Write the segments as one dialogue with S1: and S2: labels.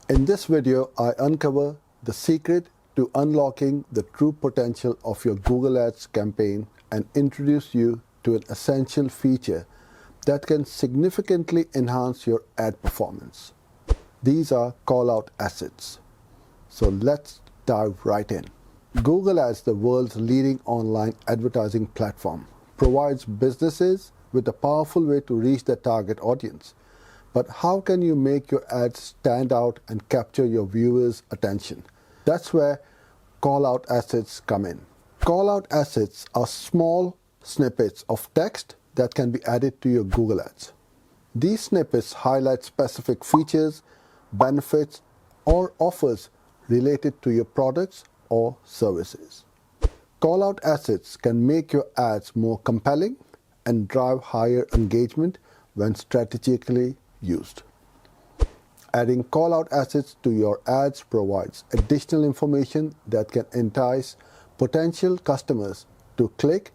S1: In this video, I uncover the secret to unlocking the true potential of your Google Ads campaign and introduce you to an essential feature that can significantly enhance your ad performance. These are Callout Assets. So let's dive right in. Google Ads, the world's leading online advertising platform, provides businesses with a powerful way to reach their target audience. But how can you make your ads stand out and capture your viewers' attention? That's where Callout Assets come in. Callout Assets are small snippets of text that can be added to your Google Ads. These snippets highlight specific features, benefits, or offers related to your products or services. Callout Assets can make your ads more compelling and drive higher engagement when strategically used. Adding Callout Assets to your ads provides additional information that can entice potential customers to click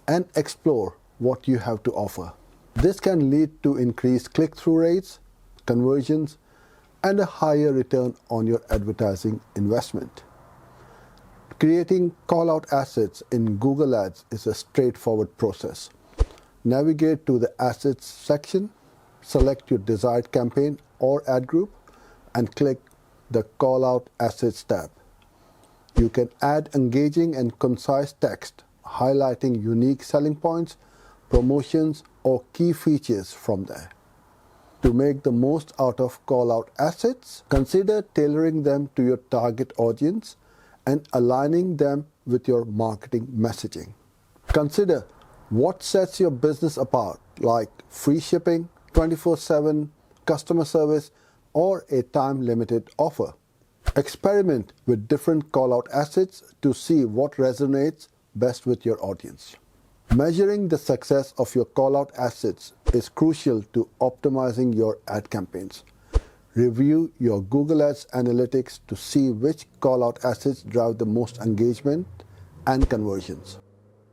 S1: and explore what you have to offer. This can lead to increased click-through rates, conversions, and a higher return on your advertising investment. Creating Callout Assets in Google Ads is a straightforward process. Navigate to the Assets section, select your desired campaign or ad group, and click the Callout Assets tab. You can add engaging and concise text, highlighting unique selling points, promotions, or key features from there. To make the most out of Callout Assets, consider tailoring them to your target audience and aligning them with your marketing messaging. Consider what sets your business apart, like free shipping, 24/7 customer service, or a time-limited offer. Experiment with different Callout Assets to see what resonates best with your audience. Measuring the success of your Callout Assets is crucial to optimizing your ad campaigns. Review your Google Ads analytics to see which Callout Assets drive the most engagement and conversions.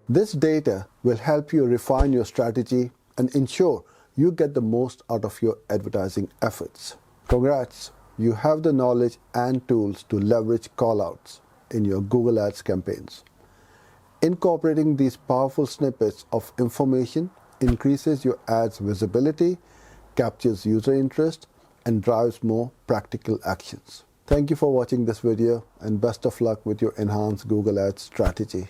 S1: This data will help you refine your strategy and ensure you get the most out of your advertising efforts. Congrats! You have the knowledge and tools to leverage callouts in your Google Ads campaigns. Incorporating these powerful snippets of information increases your ads' visibility, captures user interest, and drives more practical actions. Thank you for watching this video, and best of luck with your enhanced Google Ads strategy.